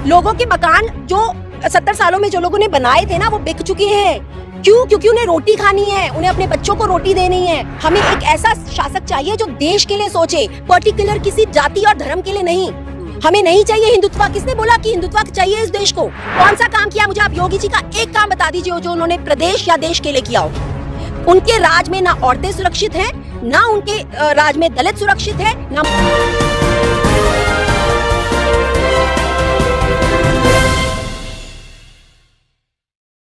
लोगों के मकान जो 70 सालों में जो लोगों ने बनाए थे ना, वो बिक चुके हैं। क्यों? क्योंकि उन्हें रोटी खानी है, उन्हें अपने बच्चों को रोटी देनी है। हमें एक ऐसा शासक चाहिए जो देश के लिए सोचे, पर्टिकुलर किसी जाति और धर्म के लिए नहीं। हमें नहीं चाहिए हिंदुत्व। किसने बोला कि हिंदुत्व चाहिए इस देश को? कौन सा काम किया? मुझे आप योगी जी का एक काम बता दीजिए जो उन्होंने प्रदेश या देश के लिए किया हो। उनके राज में ना औरतें सुरक्षित हैं, ना उनके राज में दलित सुरक्षित है, ना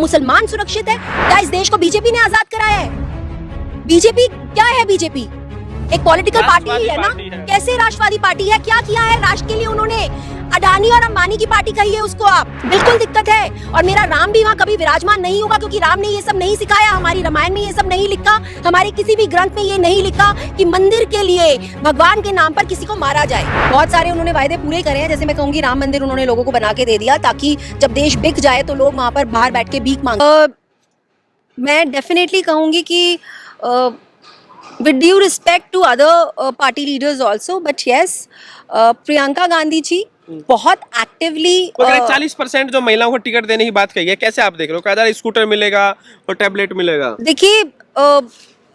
मुसलमान सुरक्षित है। क्या इस देश को बीजेपी ने आजाद कराया है? बीजेपी क्या है? बीजेपी एक पॉलिटिकल पार्टी ही है ना। कैसे राष्ट्रवादी पार्टी है? क्या किया है राष्ट्र के लिए उन्होंने? अडानी और अंबानी की पार्टी कही है उसको आप। बिल्कुल दिक्कत है। और मेरा राम भी वहाँ कभी विराजमान नहीं होगा, क्योंकि राम ने ये सब नहीं सिखाया। हमारी रामायण में ये सब नहीं लिखा, हमारे किसी भी ग्रंथ में ये नहीं लिखा कि मंदिर के लिए भगवान के नाम पर किसी को मारा जाए। बहुत सारे उन्होंने वायदे पूरे करे हैं। जैसे मैं कहूंगी, राम मंदिर उन्होंने लोगों को बना के दे दिया ताकि जब देश बिक जाए तो लोग वहां पर बाहर बैठ के भीख मांगे। मैं डेफिनेटली कहूंगी कि with due respect to other party leaders also, but yes, Priyanka Gandhi ji बहुत एक्टिवली 40% जो महिलाओं को टिकट देने की बात कही है, कैसे आप देख रहे हो? कहा जा रहा है स्कूटर मिलेगा और टैबलेट मिलेगा। देखिए,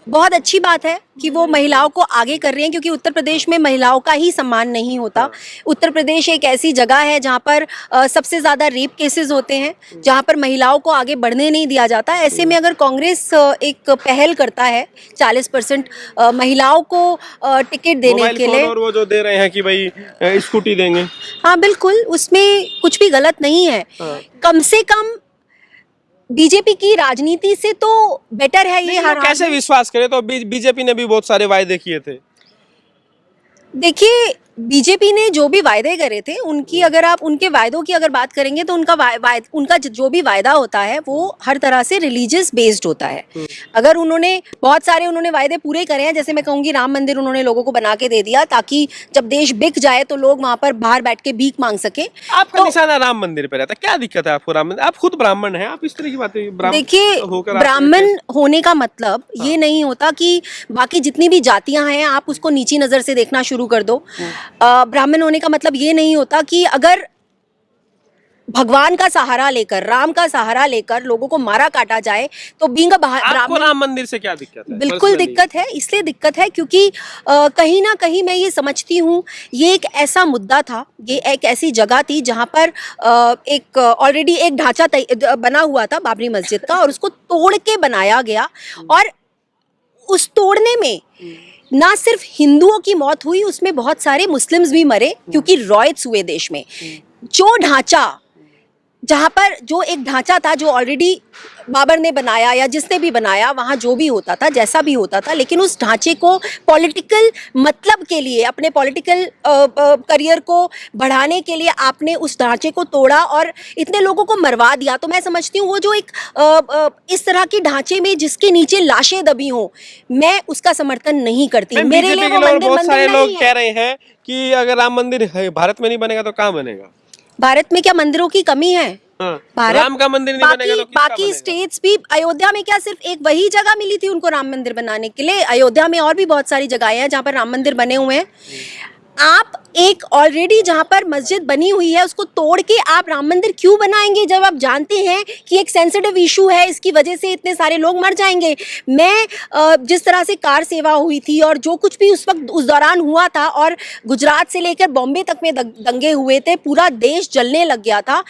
बहुत अच्छी बात है कि वो महिलाओं को आगे कर रही हैं, क्योंकि उत्तर प्रदेश में महिलाओं का ही सम्मान नहीं होता। उत्तर प्रदेश एक ऐसी जगह है जहाँ पर सबसे ज़्यादा रेप केसेस होते हैं, जहाँ पर महिलाओं को आगे बढ़ने नहीं दिया जाता। ऐसे में अगर कांग्रेस एक पहल करता है 40% महिलाओं को टिकट देने के लिए, और वो जो दे रहे हैं कि भाई स्कूटी देंगे, हाँ बिल्कुल, उसमें कुछ भी गलत नहीं है। कम से कम बीजेपी की राजनीति से तो बेटर है ये। हर कैसे विश्वास करें? तो बीजेपी ने भी बहुत सारे वायदे किए थे। देखिए, बीजेपी ने जो भी वायदे करे थे, उनकी अगर आप उनके वायदों की अगर बात करेंगे तो उनका जो भी वायदा होता है वो हर तरह से रिलीजियस बेस्ड होता है। अगर उन्होंने बहुत सारे उन्होंने वायदे पूरे करे हैं, जैसे मैं कहूँगी राम मंदिर उन्होंने लोगों को बना के दे दिया ताकि जब देश बिक जाए तो लोग वहाँ पर बाहर बैठ के भीख मांग सके। आपका निशाना राम मंदिर पे रहता है, क्या दिक्कत है आपको? राम मंदिर, आप खुद ब्राह्मण हैं, आप इस तरह की बातें। देखिए, ब्राह्मण होने का मतलब ये नहीं होता कि बाकी जितनी भी जातियां हैं आप उसको नीची नजर से देखना शुरू कर दो। ब्राह्मण होने का मतलब ये नहीं होता कि अगर भगवान का सहारा लेकर, राम का सहारा लेकर लोगों को मारा काटा जाए तो बीइंग आपको राम मंदिर से क्या दिक्कत है? बिल्कुल दिक्कत है। इसलिए दिक्कत है क्योंकि कहीं ना कहीं मैं ये समझती हूँ, ये एक ऐसा मुद्दा था, ये एक ऐसी जगह थी जहाँ पर एक ऑलरेडी एक ढांचा बना हुआ था बाबरी मस्जिद का, और उसको तोड़ के बनाया गया। और उस तोड़ने में ना सिर्फ हिंदुओं की मौत हुई, उसमें बहुत सारे मुस्लिम्स भी मरे, क्योंकि रॉयट्स हुए देश में। जो ढांचा, जहाँ पर जो एक ढांचा था जो ऑलरेडी बाबर ने बनाया या जिसने भी बनाया, वहाँ जो भी होता था, जैसा भी होता था, लेकिन उस ढांचे को पॉलिटिकल मतलब के लिए, अपने पॉलिटिकल करियर को बढ़ाने के लिए आपने उस ढांचे को तोड़ा और इतने लोगों को मरवा दिया। तो मैं समझती हूँ वो जो एक इस तरह के ढांचे में जिसके नीचे लाशें दबी हों, मैं उसका समर्थन नहीं करती। मेरे लिए वो मंदिर बहुत सारे लोग कह रहे हैं कि अगर राम मंदिर भारत में नहीं बनेगा तो कहाँ बनेगा? भारत में क्या मंदिरों की कमी है? राम का मंदिर नहीं बनेगा तो बाकी स्टेट्स भी, अयोध्या में क्या सिर्फ एक वही जगह मिली थी उनको राम मंदिर बनाने के लिए? अयोध्या में और भी बहुत सारी जगहें हैं जहाँ पर राम मंदिर बने हुए हैं। आप एक ऑलरेडी जहाँ पर मस्जिद बनी हुई है उसको तोड़ के आप राम मंदिर क्यों बनाएंगे, जब आप जानते हैं कि एक सेंसिटिव इशू है, इसकी वजह से इतने सारे लोग मर जाएंगे। मैं जिस तरह से कार सेवा हुई थी और जो कुछ भी उस वक्त उस दौरान हुआ था, और गुजरात से लेकर बॉम्बे तक में दंगे हुए थे, पूरा देश जलने लग गया था,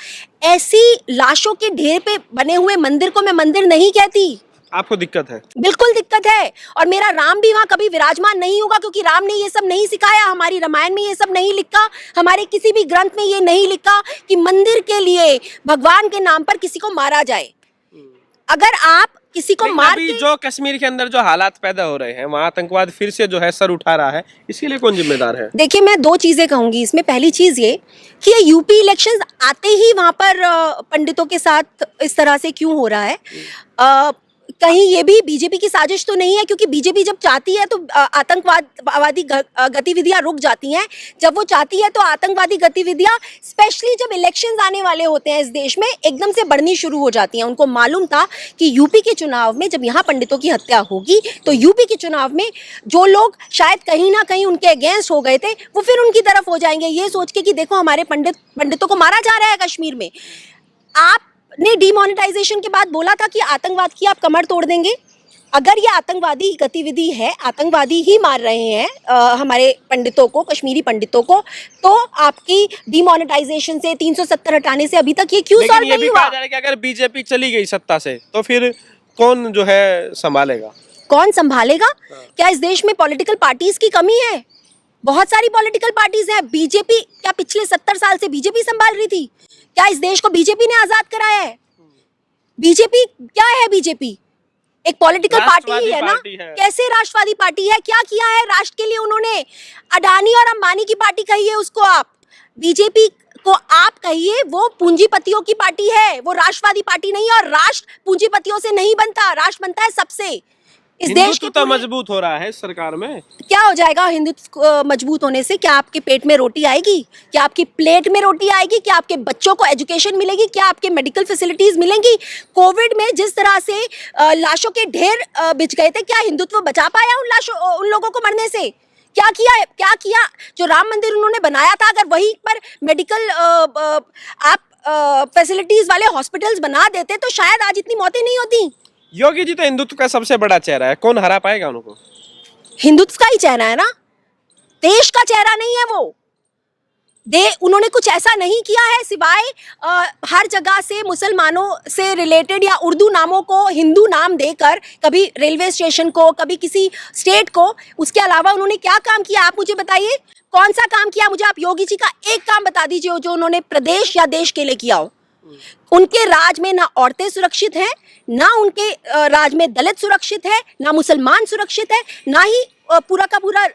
ऐसी लाशों के ढेर पे बने हुए मंदिर को मैं मंदिर नहीं कहती। आपको दिक्कत है? बिल्कुल दिक्कत है। और मेरा राम भी वहाँ कभी विराजमान नहीं होगा, क्योंकि राम ने ये सब नहीं सिखाया। हमारी रामायण में ये सब नहीं लिखा, हमारे किसी भी ग्रंथ में ये नहीं लिखा कि मंदिर के लिए भगवान के नाम पर किसी को मारा जाए। अगर आप किसी को मार के, जो कश्मीर के अंदर जो हालात पैदा हो रहे हैं, वहाँ आतंकवाद फिर से जो है सर उठा रहा है, इसके लिए कौन जिम्मेदार है? देखिए, मैं दो चीजें कहूंगी इसमें। पहली चीज ये कि ये यूपी इलेक्शंस आते ही वहां पर पंडितों के साथ इस तरह से क्यों हो रहा है? कहीं ये भी बीजेपी की साजिश तो नहीं है, क्योंकि बीजेपी जब चाहती है तो आतंकवादी गतिविधियां रुक जाती हैं। जब वो चाहती है तो आतंकवादी गतिविधियां स्पेशली जब इलेक्शंस आने वाले होते हैं इस देश में एकदम से बढ़नी शुरू हो जाती हैं। उनको मालूम था कि यूपी के चुनाव में जब यहाँ पंडितों की हत्या होगी तो यूपी के चुनाव में जो लोग शायद कहीं ना कहीं उनके अगेंस्ट हो गए थे वो फिर उनकी तरफ हो जाएंगे, ये सोच के कि देखो हमारे पंडितों को मारा जा रहा है कश्मीर में। आपने डिमोनेटाइजेशन के बाद बोला था कि आतंकवाद की आप कमर तोड़ देंगे। अगर ये आतंकवादी गतिविधि है, आतंकवादी ही मार रहे हैं हमारे पंडितों को, कश्मीरी पंडितों को, तो आपकी डिमोनेटाइजेशन से 370 हटाने से अभी तक ये क्यों सॉल्व नहीं हुआ? लेकिन ये भी कहा जा रहा है कि अगर बीजेपी चली गई सत्ता से तो फिर कौन जो है संभालेगा? कौन संभालेगा? क्या इस देश में पॉलिटिकल पार्टीज की कमी है? बहुत सारी पॉलिटिकल पार्टीज हैं। बीजेपी क्या पिछले 70 साल से बीजेपी संभाल रही थी? क्या इस देश को बीजेपी ने आजाद कराया है? बीजेपी क्या है? बीजेपी एक पॉलिटिकल पार्टी ही है ना। कैसे राष्ट्रवादी पार्टी है? क्या किया है राष्ट्र के लिए उन्होंने? अडानी और अंबानी की पार्टी कहिए उसको आप, बीजेपी को आप कहिए, वो पूंजीपतियों की पार्टी है, वो राष्ट्रवादी पार्टी नहीं। और राष्ट्र पूंजीपतियों से नहीं बनता, राष्ट्र बनता है सबसे। इस देश के तो मजबूत हो रहा है सरकार में। क्या हो जाएगा हिंदुत्व मजबूत होने से? क्या आपके पेट में रोटी आएगी? क्या आपकी प्लेट में रोटी आएगी? क्या आपके बच्चों को एजुकेशन मिलेगी? क्या आपके मेडिकल फैसिलिटीज मिलेंगी? कोविड में जिस तरह से लाशों के ढेर बिछ गए थे, क्या हिंदुत्व बचा पाया उन लोगों को मरने से? क्या किया? जो राम मंदिर उन्होंने बनाया था, अगर वहीं पर मेडिकल आप फैसिलिटीज वाले हॉस्पिटल्स बना देते तो शायद आज इतनी मौतें नहीं होती। योगी जी तो हिंदुत्व का सबसे बड़ा चेहरा है, कौन हरा पाएगा उनको? हिंदुत्व का ही चेहरा है ना, देश का चेहरा नहीं है वो। उन्होंने कुछ ऐसा नहीं किया है सिवाय हर जगह से मुसलमानों से रिलेटेड या उर्दू नामों को हिंदू नाम देकर, कभी रेलवे स्टेशन को, कभी किसी स्टेट को। उसके अलावा उन्होंने क्या काम किया आप मुझे बताइए? कौन सा काम किया? मुझे आप योगी जी का एक काम बता दीजिए जो उन्होंने प्रदेश या देश के लिए किया हो। उनके राज में ना औरतें सुरक्षित हैं, ना उनके राज में दलित सुरक्षित है, ना मुसलमान सुरक्षित है, ना ही पूरा का पूरा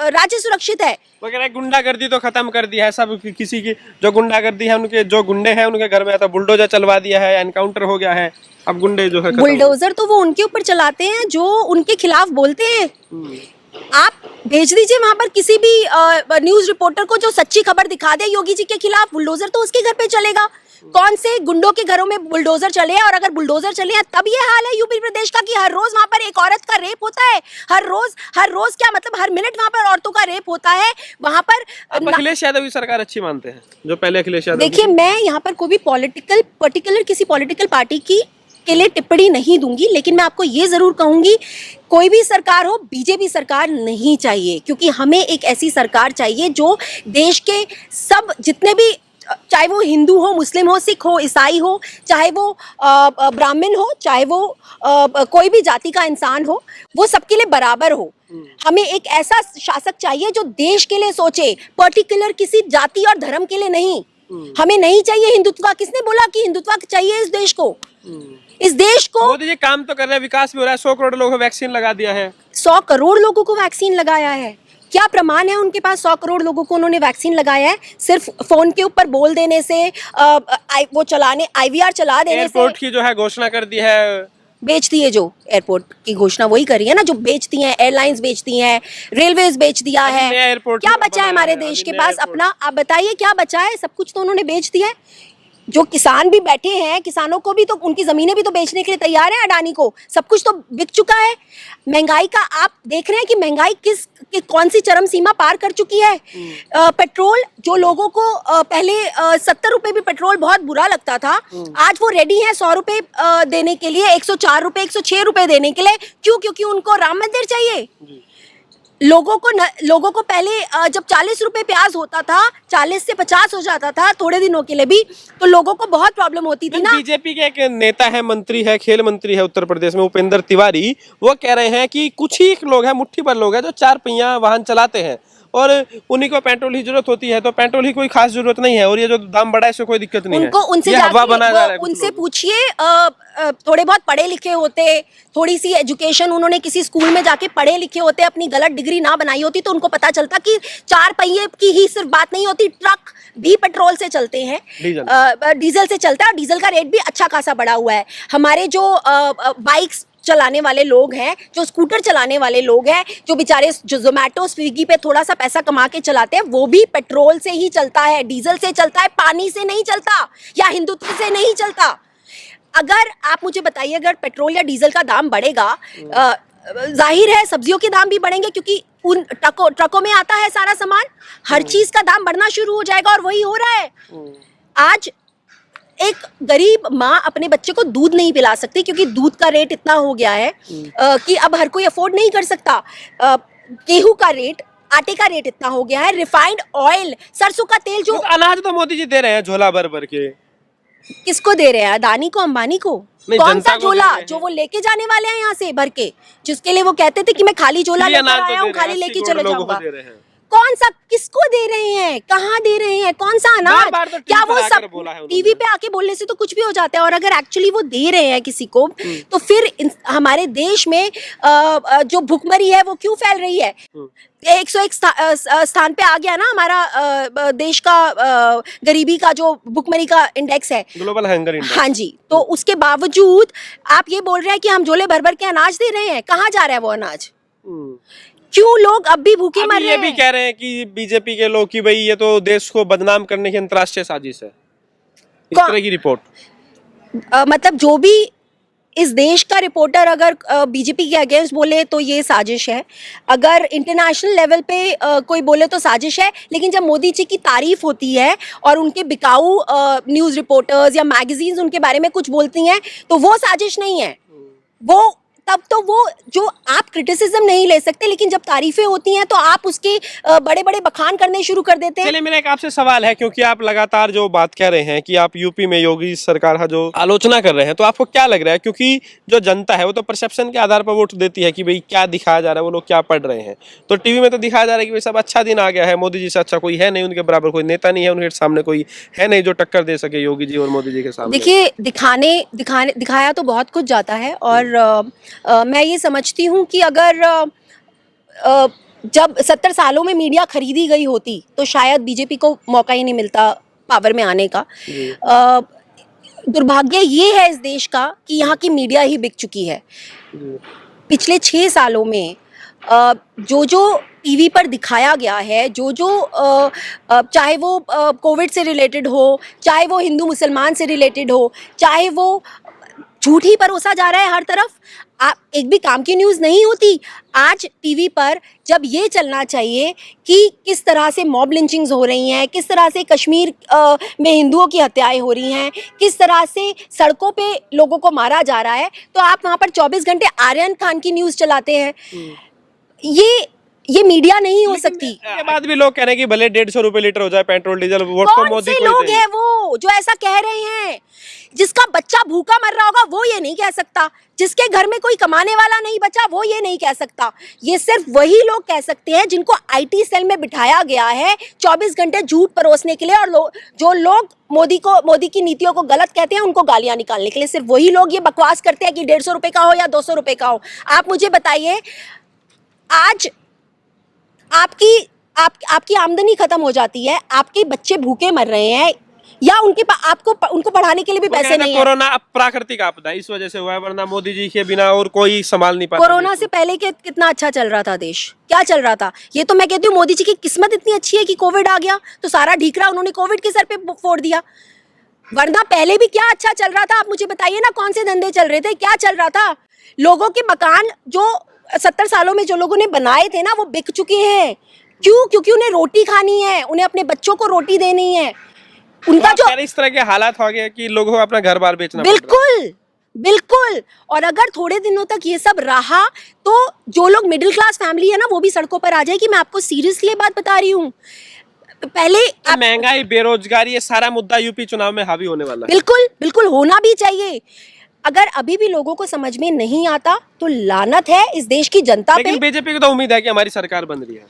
राज्य सुरक्षित है। वो कह रहे हैं गुंडागर्दी तो खत्म कर दिया है सब। किसी की जो गुंडागर्दी है, उनके जो गुंडे हैं उनके घर में तो बुलडोजर चलवा दिया है, एनकाउंटर हो गया है। अब गुंडे जो है बुलडोजर तो वो उनके ऊपर चलाते हैं जो उनके खिलाफ बोलते हैं। आप भेज दीजिए वहां पर किसी भी न्यूज रिपोर्टर को जो सच्ची खबर दिखा दे योगी जी के खिलाफ, बुलडोजर तो उसके घर पे चलेगा। कौन से गुंडों के घरों में बुलडोजर चले हैं? और अगर बुलडोजर चले हैं तब ये हाल है यूपी प्रदेश का कि हर रोज वहां पर एक औरत का रेप होता है। हर रोज क्या मतलब हर मिनट वहां पर औरतों का रेप होता है वहां पर। अखिलेश यादव की सरकार अच्छी मानते हैं जो पहले अखिलेश यादव? देखिए, मैं यहाँ पर कोई भी पर्टिकुलर किसी पॉलिटिकल पार्टी के लिए टिप्पणी नहीं दूंगी, लेकिन मैं आपको ये जरूर कहूंगी कोई भी सरकार हो, बीजेपी सरकार नहीं चाहिए। क्योंकि हमें एक ऐसी सरकार चाहिए जो देश के सब जितने भी, चाहे वो हिंदू हो, मुस्लिम हो, सिख हो, ईसाई हो, चाहे वो ब्राह्मण हो, चाहे वो कोई भी जाति का इंसान हो, वो सबके लिए बराबर हो। हमें एक ऐसा शासक चाहिए जो देश के लिए सोचे, पर्टिकुलर किसी जाति और धर्म के लिए नहीं। हमें नहीं चाहिए हिंदुत्व। किसने बोला कि हिंदुत्व चाहिए इस देश को? इस देश को मोदी जी काम तो कर रहे हैं, विकास भी हो रहा है। 100 करोड़ लोगों को वैक्सीन लगा दिया है। 100 करोड़ लोगों को वैक्सीन लगाया है। क्या प्रमाण है उनके पास 100 करोड़ लोगों को उन्होंने वैक्सीन लगाया है? सिर्फ फोन के ऊपर बोल देने से, वो चलाने, IVR चला देने से। एयरपोर्ट की जो है घोषणा कर दी है, बेच दी है। जो एयरपोर्ट की घोषणा वही करी है ना, जो बेचती हैं, एयरलाइंस बेचती हैं, रेलवेज बेच दिया है। क्या बचा है हमारे देश के पास अपना? आप बताइए क्या बचा है? सब कुछ तो उन्होंने बेच दिया है। जो किसान भी बैठे हैं, किसानों को भी तो उनकी जमीनें भी तो बेचने के लिए तैयार है अडानी को। सब कुछ तो बिक चुका है। महंगाई का आप देख रहे हैं कि महंगाई कौन सी चरम सीमा पार कर चुकी है। पेट्रोल जो लोगों को पहले 70 रुपए भी पेट्रोल बहुत बुरा लगता था, आज वो रेडी है 100 रुपए देने के लिए, 104 रुपए, 106 रुपए देने के लिए। क्यों? क्योंकि उनको राम मंदिर चाहिए। लोगों को पहले जब 40 रुपए प्याज होता था, 40 से 50 हो जाता था थोड़े दिनों के लिए भी, तो लोगों को बहुत प्रॉब्लम होती थी ना। बीजेपी के एक नेता है, मंत्री है, खेल मंत्री है उत्तर प्रदेश में, उपेंद्र तिवारी, वो कह रहे हैं कि कुछ ही लोग हैं, मुट्ठी भर लोग हैं जो 4 पहिया वाहन चलाते हैं और उन्हीं को पेट्रोल की जरूरत होती है। तो पेट्रोल की कोई खास जरूरत नहीं है और ये जो दाम बढ़ा है इससे कोई दिक्कत नहीं है। उनसे पूछिए, थोड़े बहुत पढ़े लिखे होते, थोड़ी सी एजुकेशन, उन्होंने किसी स्कूल में जाके पढ़े लिखे होते, अपनी गलत डिग्री ना बनाई होती, तो उनको पता चलता कि 4 पहिए की ही सिर्फ बात नहीं होती, ट्रक भी पेट्रोल से चलते हैं, डीजल से चलता है। और डीजल का रेट भी अच्छा खासा बढ़ा हुआ है। हमारे जो बाइक्स चलाने वाले लोग हैं, जो स्कूटर चलाने वाले लोग हैं, जो बेचारे जो जोमेटो स्विगी पे थोड़ा सा पैसा कमा के चलाते हैं, वो भी पेट्रोल से ही चलता है, डीजल से चलता है, पानी से नहीं चलता या हिंदुत्व से नहीं चलता। अगर आप मुझे बताइए, अगर पेट्रोल या डीजल का दाम बढ़ेगा, जाहिर है सब्जियों के दाम भी बढ़ेंगे, क्योंकि उन ट्रकों में आता है सारा सामान, हर चीज का दाम बढ़ना शुरू हो जाएगा, और वही हो रहा है। आज एक गरीब माँ अपने बच्चे को दूध नहीं पिला सकती, क्योंकि दूध का रेट इतना हो गया है कि अब हर कोई अफोर्ड नहीं कर सकता। गेहूं का रेट, आटे का रेट इतना हो गया है, रिफाइंड ऑयल, सरसों का तेल, जो अनाज तो मोदी जी दे रहे हैं झोला भर भर के। किसको दे रहे हैं? अदानी को, अंबानी को? नहीं, कौन जनता सा को झोला दे रहे हैं। जो वो लेके जाने वाले हैं यहाँ से भर के, जिसके लिए वो कहते थे कि मैं खाली झोला फ्री लेकर अनाज तो आया दे हूँ, रहे हैं, खाली 80 लेके करोड़ चले लोगों को जाऊंगा। दे रहे हैं। कौन सा, किसको दे रहे हैं, कहाँ दे रहे हैं, कौन सा अनाज? बार-बार तो क्या टीवी वो पर आकर सब बोला है उन्होंने। टीवी पे आके बोलने से तो कुछ भी हो जाता है, और अगर एक्चुअली वो दे रहे हैं किसी को, तो फिर हमारे देश में जो भुखमरी है वो क्यों फैल रही है? 101 स्थान पे आ गया ना हमारा देश का गरीबी का जो भुखमरी का इंडेक्स है, ग्लोबल हंगर इंडेक्स। हाँ जी। तो उसके बावजूद आप ये बोल रहे हैं कि हम झोले भर भर के अनाज दे रहे हैं, कहाँ जा रहा है वो अनाज? क्यों लोग अब भी भूखे मर अभी रहे ये भी हैं? कह रहे हैं कि बीजेपी के लोग कि भाई ये तो देश को बदनाम करने की अंतर्राष्ट्रीय साजिश है, इस कौन- तरह की रिपोर्ट। मतलब जो भी इस देश का रिपोर्टर अगर बीजेपी के अगेंस्ट बोले तो ये साजिश है, अगर इंटरनेशनल लेवल पे कोई बोले तो साजिश है, लेकिन जब मोदी जी की तारीफ होती है और उनके बिकाऊ न्यूज़ रिपोर्टर्स या मैगजीन्स उनके बारे में कुछ बोलती हैं, तो वो साजिश नहीं है। वो तब तो वो जो आप क्रिटिसिज्म नहीं ले सकते, लेकिन जब तारीफें होती हैं तो आप उसके बड़े बड़े बखान करने शुरू कर देते हैं। चलिए, मेरा एक आपसे सवाल है, क्योंकि आप लगातार जो बात कह रहे हैं कि आप यूपी में योगी सरकार का जो आलोचना कर रहे हैं, तो आपको क्या लग रहा है? क्योंकि जो जनता है वो तो परसेप्शन के आधार पर वोट देती है कि भाई क्या दिखाया जा रहा है, वो लोग क्या पढ़ रहे हैं। तो टीवी में तो दिखाया जा रहा है कि भाई सब अच्छा दिन आ गया है, मोदी जी से अच्छा कोई है नहीं, उनके बराबर कोई नेता नहीं है, उनके सामने कोई है नहीं जो टक्कर दे सके योगी जी और मोदी जी के सामने। देखिए, दिखाया तो बहुत कुछ जाता है, और मैं ये समझती हूँ कि अगर जब 70 सालों में मीडिया खरीदी गई होती तो शायद बीजेपी को मौका ही नहीं मिलता पावर में आने का। दुर्भाग्य ये है इस देश का कि यहाँ की मीडिया ही बिक चुकी है। पिछले 6 सालों में जो टीवी पर दिखाया गया है, चाहे वो कोविड से रिलेटेड हो, चाहे वो हिंदू मुसलमान से रिलेटेड हो, चाहे वो झूठ ही परोसा जा रहा है हर तरफ, एक भी काम की न्यूज़ नहीं होती। आज टीवी पर जब ये चलना चाहिए कि किस तरह से मॉब लिंचिंग्स हो रही हैं, किस तरह से कश्मीर में हिंदुओं की हत्याएं हो रही हैं, किस तरह से सड़कों पे लोगों को मारा जा रहा है, तो आप वहाँ पर 24 घंटे आर्यन खान की न्यूज़ चलाते हैं। ये मीडिया नहीं हो सकती। के बाद भी लोग कह रहे हैं कि भले 150 रुपए लीटर हो जाए पेट्रोल डीजल, वोट तो कौन मोदी से को ही लोग देंगे। हैं वो जो ऐसा कह रहे हैं? जिसका बच्चा भूखा मर रहा होगा वो ये नहीं कह सकता, जिसके घर में कोई कमाने वाला नहीं बचा वो ये नहीं कह सकता। ये सिर्फ वही लोग कह सकते हैं जिनको आईटी सेल में बिठाया गया है 24 घंटे झूठ परोसने के लिए, और जो लोग मोदी की नीतियों को गलत कहते हैं उनको गालियां निकालने के लिए। सिर्फ वही लोग ये बकवास करते हैं कि 150 रुपए का हो या 200 रुपए का हो। आप मुझे बताइए, आज आपकी आमदनी खत्म हो जाती है, आपके बच्चे भूखे मर रहे हैं, या उनको पढ़ाने के लिए भी पैसे नहीं है। कोरोना प्राकृतिक आपदा इस वजह से हुआ है, वरना मोदी जी के बिना और कोई संभाल नहीं पाता। कोरोना से पहले कितना अच्छा चल रहा था देश, क्या चल रहा था? ये तो मैं कहती हूँ मोदी जी की किस्मत इतनी अच्छी है कि कोविड आ गया तो सारा ढीकरा उन्होंने कोविड के सर पे फोड़ दिया, वरना पहले भी क्या अच्छा चल रहा था? आप मुझे बताइए ना, कौन से धंधे चल रहे थे, क्या चल रहा था? लोगों के मकान जो 70 सालों में जो लोगों ने बनाए थे ना, वो बिक चुके हैं। क्यों? क्योंकि उन्हें रोटी खानी है, उन्हें अपने बच्चों को रोटी देनी है। उनका जो इस तरह के हालात हो गए कि लोगों को अपना घर बार बेचना पड़ रहा है। बिल्कुल। और अगर थोड़े दिनों तक ये सब रहा तो जो लोग मिडिल क्लास फैमिली है ना, वो भी सड़कों पर आ जाएगी। मैं आपको सीरियसली बात बता रही हूँ। पहले महंगाई, बेरोजगारी, ये सारा मुद्दा यूपी चुनाव में हावी होने वाला है। बिल्कुल होना भी चाहिए। अगर अभी भी लोगों को समझ में नहीं आता तो लानत है इस देश की जनता पे। लेकिन बीजेपी को तो उम्मीद है कि हमारी सरकार बन रही है।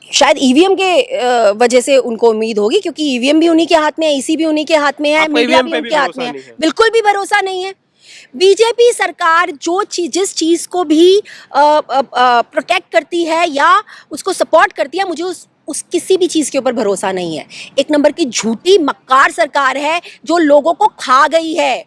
शायद ईवीएम के वजह से उनको उम्मीद होगी, क्योंकि ईवीएम भी उन्हीं के हाथ में है, ईसी भी उन्हीं के हाथ में है, मीडिया भी उनके हाथ में है। बिल्कुल भी भरोसा नहीं है। बीजेपी सरकार जिस चीज को भी प्रोटेक्ट करती है या उसको सपोर्ट करती है, मुझे उस किसी भी चीज के ऊपर भरोसा नहीं है। एक नंबर की झूठी मक्कार सरकार है जो लोगों को खा गई है।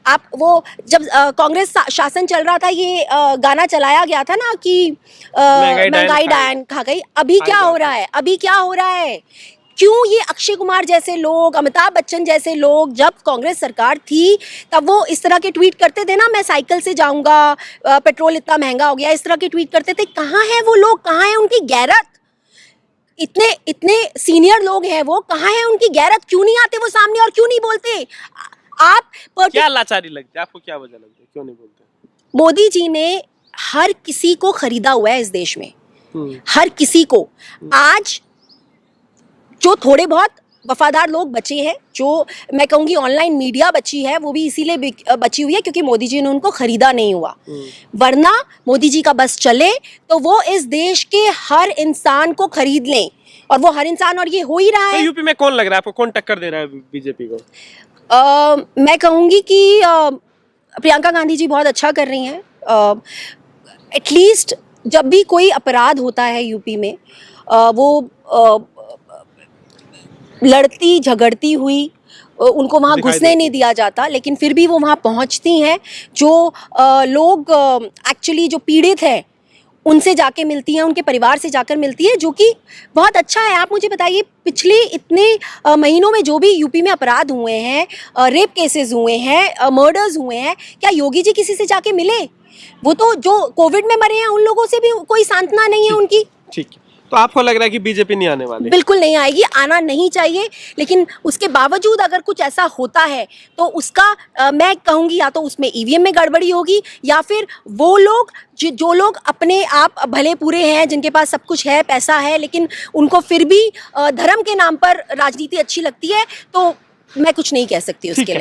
आप वो जब कांग्रेस शासन चल रहा था, ये गाना चलाया गया था ना कि महंगाई डायन खा गई। अभी क्या हो रहा है, अभी क्या हो रहा है? क्यों ये अक्षय कुमार जैसे लोग, अमिताभ बच्चन जैसे लोग, जब कांग्रेस सरकार थी तब वो इस तरह के ट्वीट करते थे ना, मैं साइकिल से जाऊंगा, पेट्रोल इतना महंगा हो गया, इस तरह के ट्वीट करते थे। कहाँ है वो लोग, कहाँ है उनकी गैरत? इतने इतने सीनियर लोग हैं वो, कहाँ है उनकी गैरत? क्यों नहीं आते वो सामने और क्यों नहीं बोलते? आप क्या लाचारी लगती है आपको, क्या वजह लगती है, क्यों नहीं बोलते? मोदी जी ने हर किसी को खरीदा हुआ है इस देश में, हर किसी को। आज जो थोड़े बहुत वफादार लोग बचे हैं, जो मैं कहूँगी ऑनलाइन मीडिया बची है, वो भी इसीलिए बची हुई है क्योंकि मोदी जी ने उनको खरीदा नहीं हुआ। वरना मोदी जी का बस चले तो वो इस देश के हर इंसान को खरीद लें, और वो हर इंसान, और ये हो ही रहा तो है। यूपी में कौन लग रहा है आपको, कौन टक्कर दे रहा है बीजेपी को? मैं कहूँगी कि प्रियंका गांधी जी बहुत अच्छा कर रही हैं। एटलीस्ट जब भी कोई अपराध होता है यूपी में, वो लड़ती झगड़ती हुई, उनको वहाँ घुसने नहीं दिया जाता, लेकिन फिर भी वो वहाँ पहुँचती हैं। जो लोग एक्चुअली जो पीड़ित हैं उनसे जाके मिलती हैं, उनके परिवार से जाकर मिलती है, जो कि बहुत अच्छा है। आप मुझे बताइए, पिछले इतने महीनों में जो भी यूपी में अपराध हुए हैं, रेप केसेस हुए हैं, मर्डर्स हुए हैं, क्या योगी जी किसी से जाके मिले? वो तो जो कोविड में मरे हैं उन लोगों से भी कोई सांत्वना नहीं है उनकी। ठीक है, तो आपको लग रहा है कि बीजेपी नहीं आने वाली? बिल्कुल नहीं आएगी, आना नहीं चाहिए। लेकिन उसके बावजूद अगर कुछ ऐसा होता है तो उसका मैं कहूँगी या तो उसमें ईवीएम में गड़बड़ी होगी, या फिर वो लोग जो लोग अपने आप भले पूरे हैं, जिनके पास सब कुछ है, पैसा है, लेकिन उनको फिर भी धर्म के नाम पर राजनीति अच्छी लगती है, तो मैं कुछ नहीं कह सकती उसके लिए।